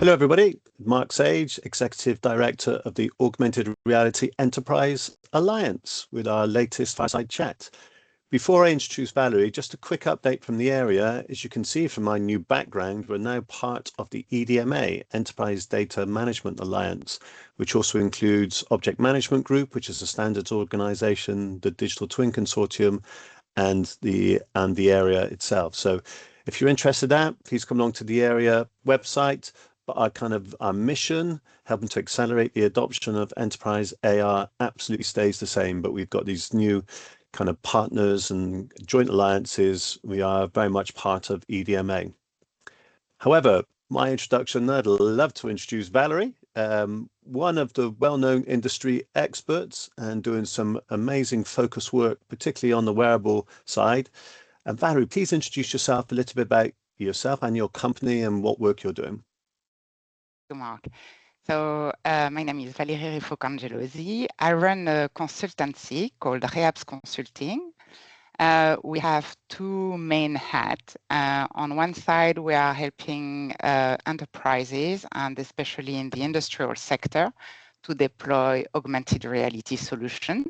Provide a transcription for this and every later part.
Hello, everybody. Mark Sage, Executive Director of the Augmented Reality Enterprise Alliance, with our latest Fireside chat. Before I introduce Valerie, just a quick update from the area. As you can see from my new background, we're now part of the EDMA, Enterprise Data Management Alliance, which also includes Object Management Group, which is a standards organization, the Digital Twin Consortium, and the area itself. So if you're interested in that, please come along to the area website. But our mission, helping to accelerate the adoption of enterprise AR, absolutely stays the same. But we've got these new kind of partners and joint alliances. We are very much part of EDMA. However, my introduction, I'd love to introduce Valerie, one of the well-known industry experts and doing some amazing focus work, particularly on the wearable side. And Valerie, please introduce yourself a little bit about yourself and your company and what work you're doing. Mark. So my name is Valerie Riffaud Cangelosi. I run a consultancy called Reapse Consulting. We have two main hats. On one side, we are helping enterprises, and especially in the industrial sector, to deploy augmented reality solution.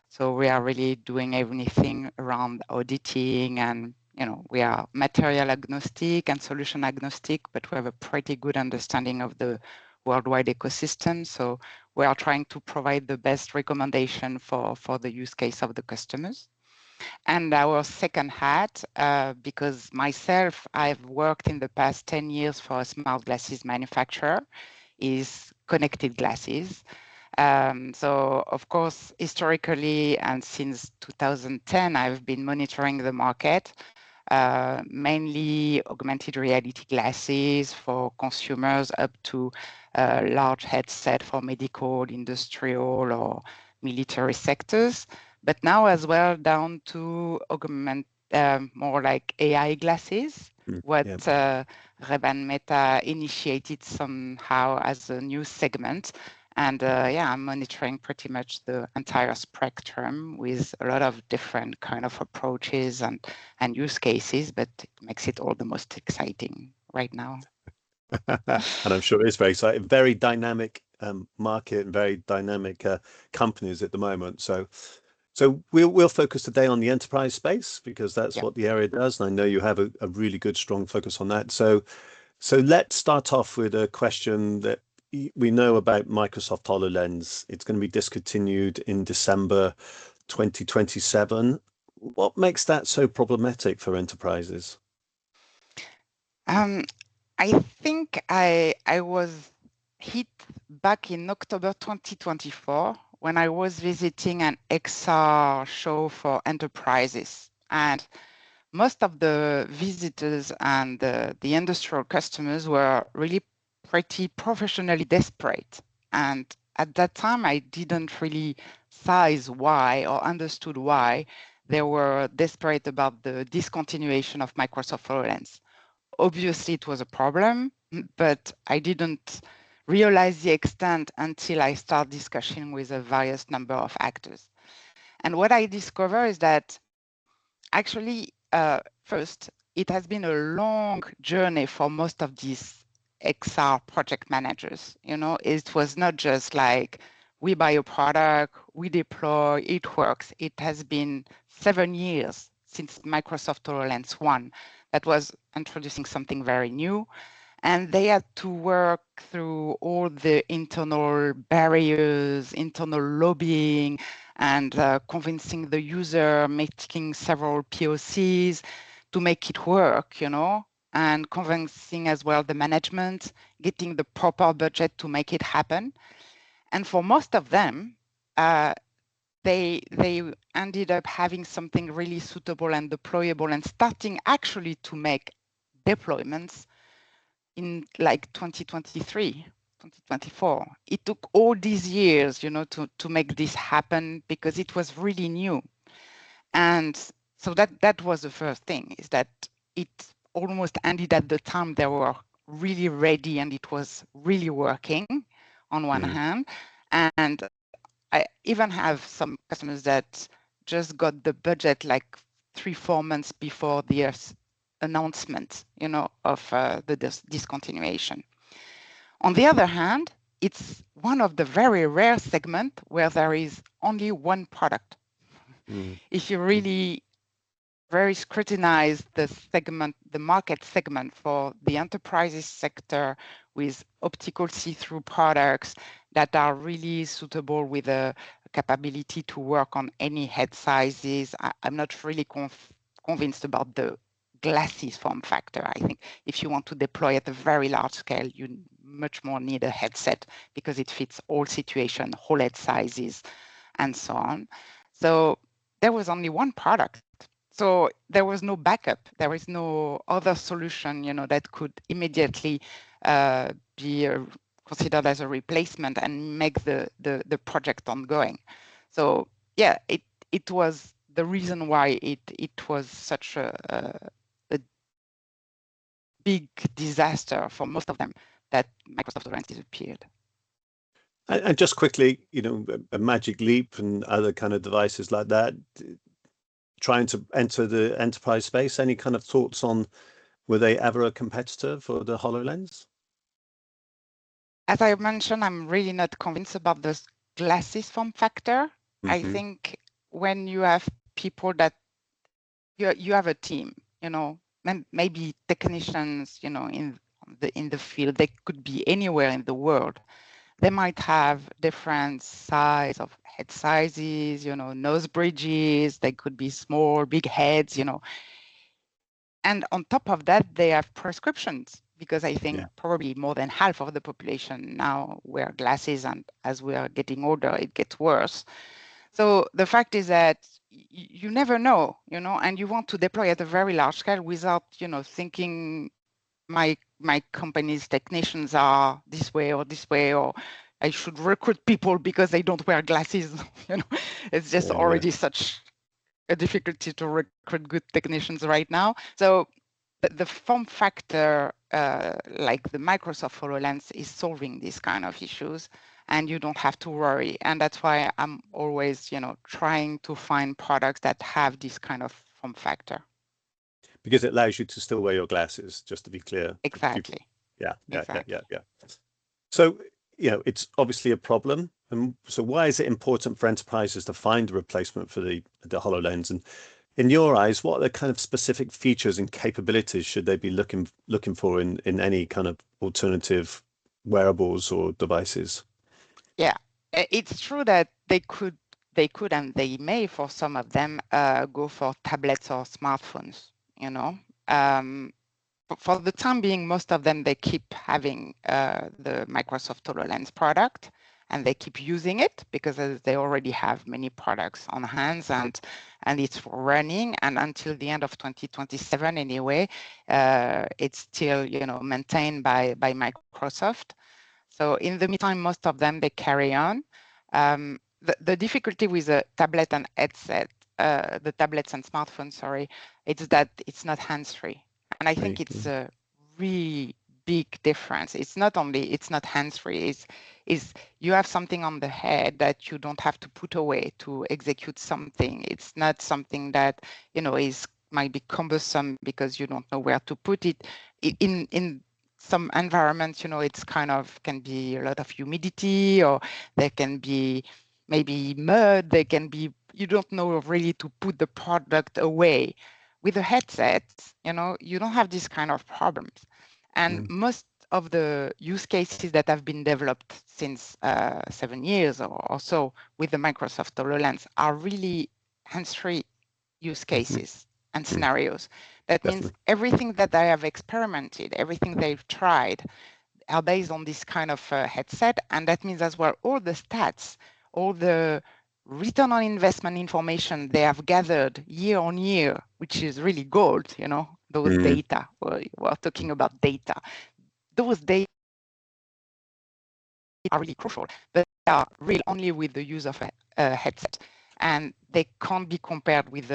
So we are really doing everything around auditing, and we are material agnostic and solution agnostic, but we have a pretty good understanding of the worldwide ecosystem. So we are trying to provide the best recommendation for the use case of the customers. And our second hat, because myself, I've worked in the past 10 years for a smart glasses manufacturer, is connected glasses. So, of course, historically and since 2010, I've been monitoring the market, mainly augmented reality glasses for consumers up to large headset for medical, industrial, or military sectors. But now as well down to more like AI glasses, Ray-Ban Meta initiated somehow as a new segment. And I'm monitoring pretty much the entire spectrum with a lot of different kind of approaches and use cases, but it makes it all the most exciting right now. And I'm sure it's very exciting, very dynamic market and very dynamic companies at the moment. So we'll focus today on the enterprise space because that's what the area does. And I know you have a really good, strong focus on that. So let's start off with a question that we know about Microsoft HoloLens. It's going to be discontinued in December 2027. What makes that so problematic for enterprises? I think I was hit back in October 2024 when I was visiting an XR show for enterprises. And most of the visitors and the industrial customers were really pretty professionally desperate. And at that time, I didn't really size why or understood why they were desperate about the discontinuation of Microsoft HoloLens. Obviously, it was a problem, but I didn't realize the extent until I started discussing with a various number of actors. And what I discovered is that actually, first, it has been a long journey for most of these XR project managers. It was not just like we buy a product, we deploy, it works. It has been 7 years since Microsoft HoloLens 1 that was introducing something very new. And they had to work through all the internal barriers, internal lobbying, and convincing the user, making several POCs to make it work, and convincing as well the management, getting the proper budget to make it happen. And for most of them, they ended up having something really suitable and deployable and starting actually to make deployments in like 2023, 2024. It took all these years, to make this happen because it was really new. And so that was the first thing, is that it almost ended at the time they were really ready and it was really working on one hand. And I even have some customers that just got the budget like 3-4 months before the announcement, of the discontinuation. On the other hand, it's one of the very rare segments where there is only one product. If you really very scrutinize the segment, the market segment for the enterprises sector with optical see-through products that are really suitable with a capability to work on any head sizes. I'm not really convinced about the glasses form factor. I think if you want to deploy at a very large scale, you much more need a headset because it fits all situations, whole head sizes, and so on. So there was only one product. So there was no backup. There is no other solution, that could immediately be considered as a replacement and make the project ongoing. So yeah, it was the reason why it was such a big disaster for most of them that Microsoft HoloLens disappeared. And just quickly, a Magic Leap and other kind of devices like that, trying to enter the enterprise space. Any kind of thoughts on, were they ever a competitor for the HoloLens? As I mentioned, I'm really not convinced about the glasses form factor. I think when you have people that you have a team, maybe technicians, in the field, they could be anywhere in the world. They might have different size of head sizes, nose bridges. They could be small, big heads, And on top of that, they have prescriptions because I think probably more than half of the population now wear glasses, and as we are getting older, it gets worse. So the fact is that you never know, and you want to deploy at a very large scale without, thinking my company's technicians are this way, or I should recruit people because they don't wear glasses. It's just already such a difficulty to recruit good technicians right now. So the form factor, like the Microsoft HoloLens, is solving these kind of issues, and you don't have to worry. And that's why I'm always, trying to find products that have this kind of form factor. Because it allows you to still wear your glasses, just to be clear. Exactly. Yeah. So, it's obviously a problem. And so why is it important for enterprises to find a replacement for the HoloLens? And in your eyes, what are the kind of specific features and capabilities should they be looking for in any kind of alternative wearables or devices? Yeah, it's true that they could and they may, for some of them, go for tablets or smartphones. For the time being, most of them, they keep having the Microsoft HoloLens product, and they keep using it because they already have many products on hands, and it's running. And until the end of 2027, anyway, it's still maintained by Microsoft. So in the meantime, most of them, they carry on. The difficulty with the tablet and headset, the tablets and smartphones, sorry, it's that it's not hands-free. And I think it's a really big difference. It's not hands-free, is you have something on the head that you don't have to put away to execute something. It's not something that, might be cumbersome because you don't know where to put it. In some environments, it's can be a lot of humidity, or there can be maybe mud, you don't know really to put the product away. With a headset, you don't have these kind of problems. And most of the use cases that have been developed since 7 years or so with the Microsoft HoloLens are really hands-free use cases and scenarios. That means everything that I have experimented, everything they've tried, are based on this kind of headset. And that means as well, all the stats, all the return on investment information they have gathered year on year, which is really gold, those data. We're talking about data. Those data are really crucial, but they are real only with the use of a headset. And they can't be compared with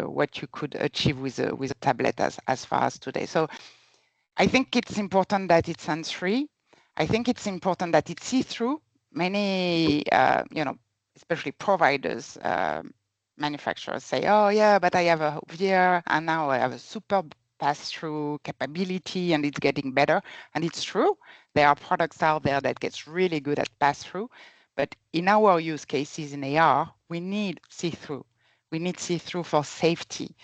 what you could achieve with a tablet as far as today. So I think it's important that it's hands-free. I think it's important that it's see-through. Many, especially providers, manufacturers say, oh yeah, but I have a VR and now I have a super pass-through capability and it's getting better. And it's true, there are products out there that gets really good at pass-through, but in our use cases in AR, we need see-through. We need see-through for safety.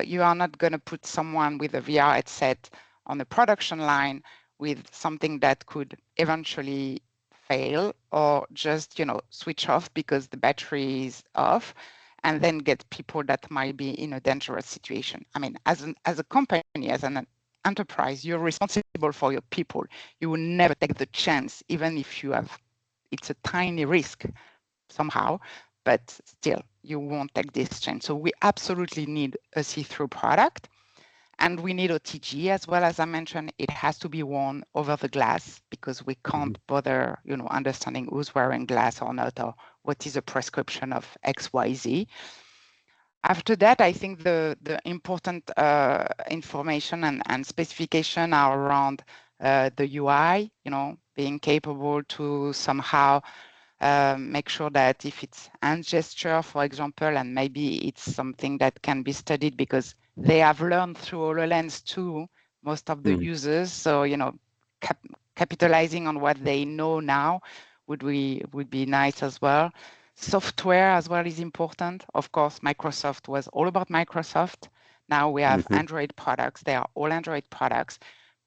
You are not going to put someone with a VR headset on the production line with something that could eventually fail or just, switch off because the battery is off, and then get people that might be in a dangerous situation. I mean, as a company, as an enterprise, you're responsible for your people. You will never take the chance, even if it's a tiny risk somehow, but still, you won't take this chance. So we absolutely need a see-through product. And we need OTG as well. As I mentioned, it has to be worn over the glass because we can't bother, understanding who's wearing glass or not, or what is a prescription of XYZ. After that, I think the important information and specification are around the UI, being capable to somehow make sure that if it's hand gesture, for example, and maybe it's something that can be studied because they have learned through HoloLens too, most of the users. So, capitalizing on what they know now would be nice as well. Software as well is important. Of course, Microsoft was all about Microsoft. Now we have Android products. They are all Android products.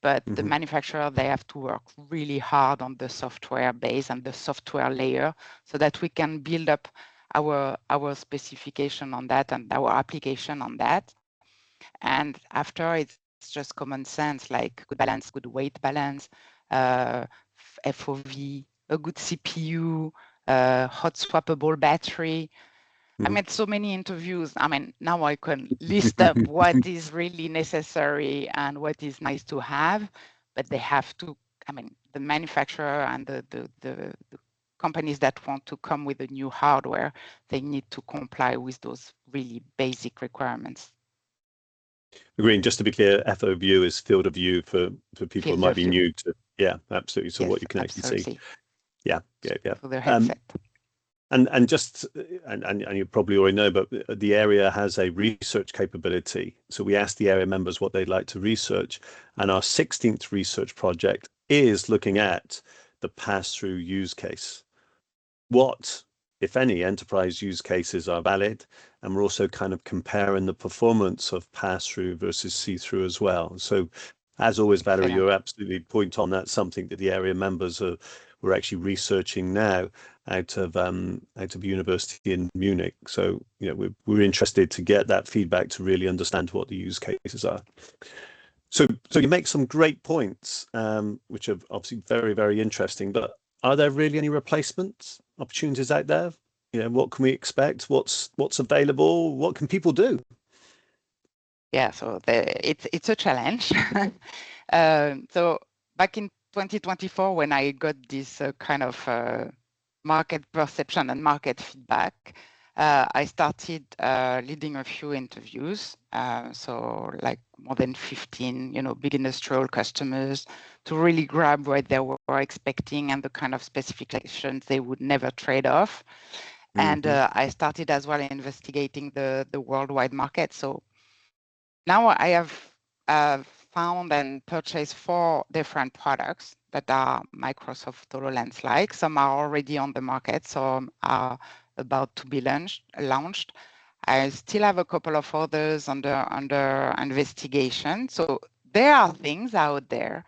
But the manufacturer, they have to work really hard on the software base and the software layer so that we can build up our specification on that and our application on that. And after, it's just common sense, like good balance, good weight balance, FOV, a good CPU, hot swappable battery. I made so many interviews. I mean, now I can list up what is really necessary and what is nice to have, but they have to, the manufacturer and the companies that want to come with the new hardware, they need to comply with those really basic requirements. Agreeing, just to be clear, FOV is field of view for people who might be new to, yeah, absolutely. So yes, what you can actually see. Yeah. For their headset. And just and you probably already know, but the area has a research capability. So we asked the area members what they'd like to research, and our 16th research project is looking at the pass-through use case. What, if any, enterprise use cases are valid? And we're also kind of comparing the performance of pass-through versus see-through as well. So as always, Valerie, you're absolutely point on. That's something that the area members we're actually researching now out of university in Munich. So we're interested to get that feedback to really understand what the use cases are. So you make some great points, which are obviously very, very interesting. But are there really any replacement opportunities out there? What can we expect? What's available? What can people do? Yeah, so it's a challenge. So back in 2024, when I got this kind of market perception and market feedback, I started leading a few interviews. So like more than 15, big industrial customers to really grab what they were expecting and the kind of specifications they would never trade off. And I started as well investigating the worldwide market. So now I have found and purchased 4 different products that are Microsoft HoloLens-like. Some are already on the market, some are about to be launched. I still have a couple of others under investigation. So there are things out there.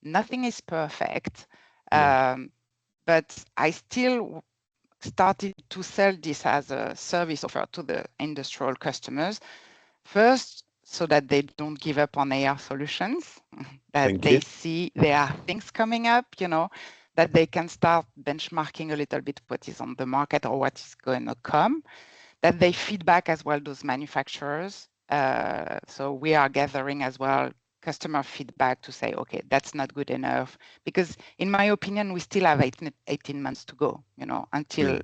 Nothing is perfect, but I still started to sell this as a service offer to the industrial customers. First, so that they don't give up on AR solutions, that they see there are things coming up, that they can start benchmarking a little bit what is on the market or what is going to come, that they feedback as well those manufacturers. So we are gathering as well customer feedback to say, okay, that's not good enough. Because in my opinion, we still have 18 months to go, until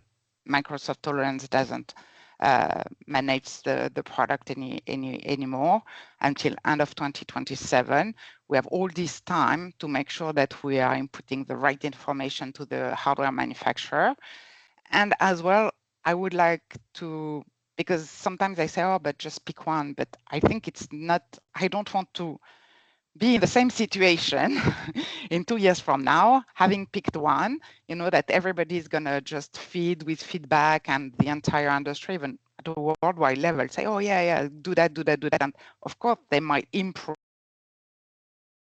Microsoft HoloLens doesn't manage the product anymore until end of 2027. We have all this time to make sure that we are inputting the right information to the hardware manufacturer. And as well, I would like to because sometimes I say, oh, but just pick one. But I think it's not, I don't want to be in the same situation in 2 years from now, having picked one, that everybody is going to just feed with feedback, and the entire industry, even at a worldwide level, say, oh, yeah, do that, do that, do that. And of course, they might improve,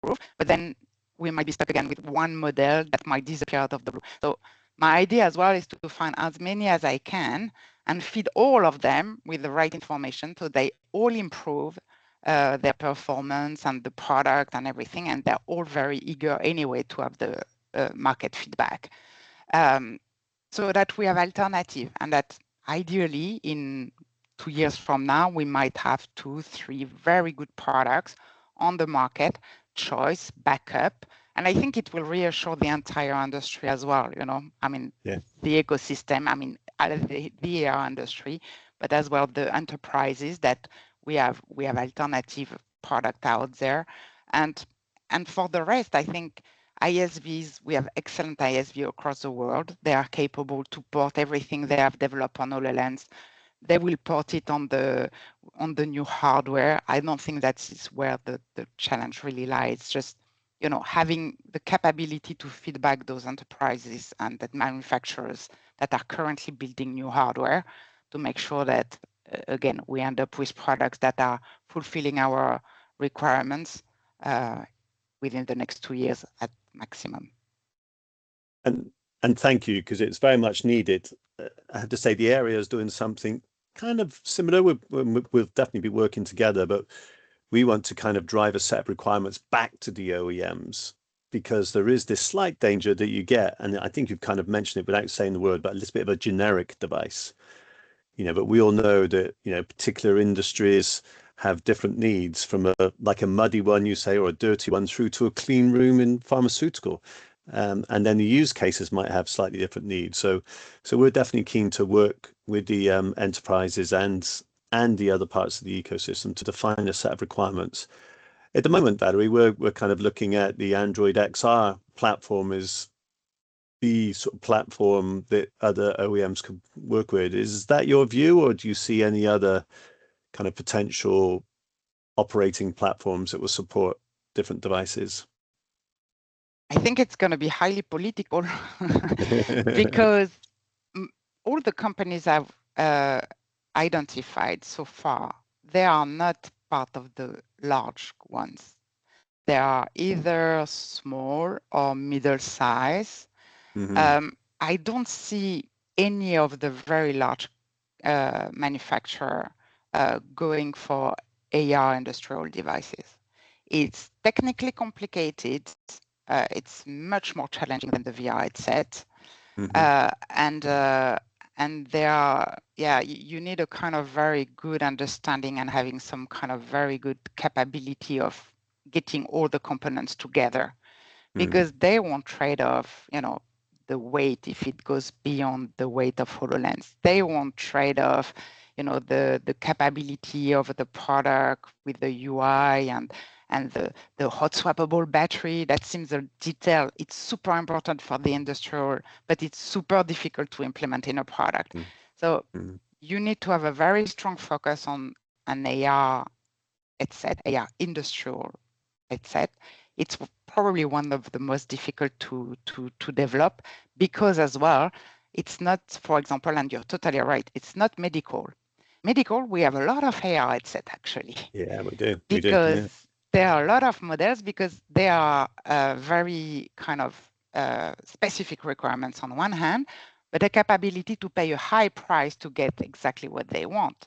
but then we might be stuck again with one model that might disappear out of the blue. So my idea as well is to find as many as I can and feed all of them with the right information so they all improve their performance and the product and everything. And they're all very eager anyway to have the market feedback. So that we have alternative, and that ideally in 2 years from now, we might have 2, 3 very good products on the market, choice, backup. And I think it will reassure the entire industry as well, I mean, Yeah. the ecosystem, I mean, the AR industry, but as well the enterprises that we have alternative product out there. And for the rest, I think ISVs, we have excellent ISV across the world. They are capable to port everything they have developed on HoloLens. They will port it on the new hardware. I don't think that is where the challenge really lies. Just having the capability to feedback those enterprises and that manufacturers that are currently building new hardware to make sure that again we end up with products that are fulfilling our requirements within the next 2 years at maximum. And thank you, because it's very much needed. I have to say the area is doing something kind of similar. We'll definitely be working together, but we want to kind of drive a set of requirements back to the OEMs, because there is this slight danger that you get, and I think you've kind of mentioned it without saying the word, but a little bit of a generic device. But we all know that particular industries have different needs, from like a muddy one, you say, or a dirty one, through to a clean room in pharmaceutical. And then the use cases might have slightly different needs. So we're definitely keen to work with the enterprises and the other parts of the ecosystem to define a set of requirements. At the moment, Valerie, we're kind of looking at the Android XR platform as the sort of platform that other OEMs could work with. Is that your view, or do you see any other kind of potential operating platforms that will support different devices? I think it's going to be highly political because all the companies I've identified so far, they are not part of the large ones. They are either small or middle size. I don't see any of the very large manufacturer going for AR industrial devices. It's technically complicated. It's much more challenging than the VR headset. And there are, you need a kind of very good understanding and having some kind of very good capability of getting all the components together, because they won't trade off, the weight if it goes beyond the weight of HoloLens. They won't trade off, the capability of the product with the UI and the hot swappable battery. That seems a detail. It's super important for the industrial, but it's super difficult to implement in a product. So you need to have a very strong focus on an AR headset, AR industrial headset. It's probably one of the most difficult to develop, because as well, it's not, for example, and you're totally right, it's not medical. Medical, we have a lot of AR headset actually. Yeah, we do. Because there are a lot of models, because they are very kind of specific requirements on one hand, but a capability to pay a high price to get exactly what they want.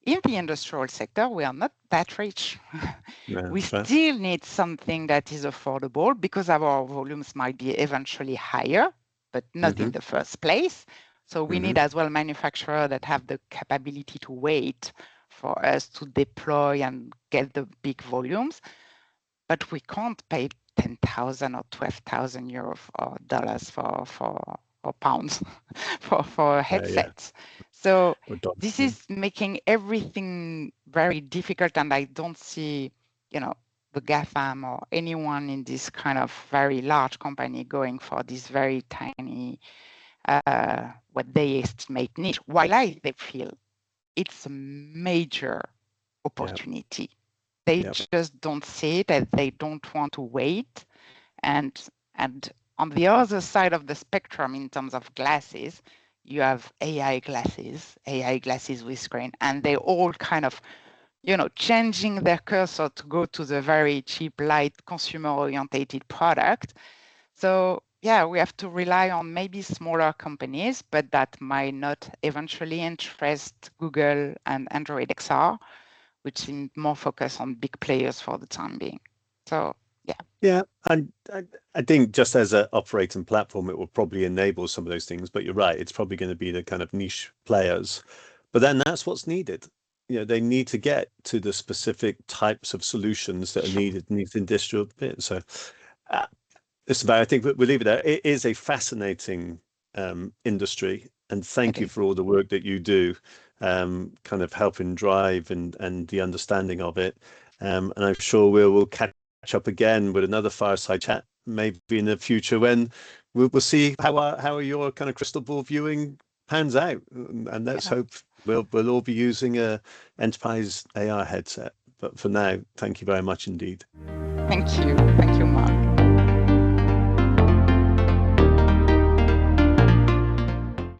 In the industrial sector, we are not that rich. We still need something that is affordable, because our volumes might be eventually higher, but not in the first place. So we need as well manufacturers that have the capability to wait for us to deploy and get the big volumes. But we can't pay 10,000 or 12,000 euros or dollars or pounds for headsets. So this is making everything very difficult, and I don't see, the GAFAM or anyone in this kind of very large company going for this very tiny, what they estimate niche. While they feel it's a major opportunity. They just don't see it, and they don't want to wait. And on the other side of the spectrum, in terms of glasses, you have AI glasses with screen, and they all kind of, changing their cursor to go to the very cheap, light, consumer-orientated product. So yeah, we have to rely on maybe smaller companies, but that might not eventually interest Google and Android XR, which seem more focused on big players for the time being. So yeah. Yeah, and I think just as an operating platform, it will probably enable some of those things. But you're right, it's probably going to be the kind of niche players. But then that's what's needed. They need to get to the specific types of solutions that are needed in these industrial bits. So, listen, Barry, I think we'll leave it there. It is a fascinating industry, and thank you for all the work that you do, kind of helping drive and the understanding of it. And I'm sure we'll catch up again with another fireside chat, maybe in the future when we'll see how your kind of crystal ball viewing pans out. And let's hope we'll all be using a enterprise AR headset. But for now, thank you very much indeed. Thank you, Mark.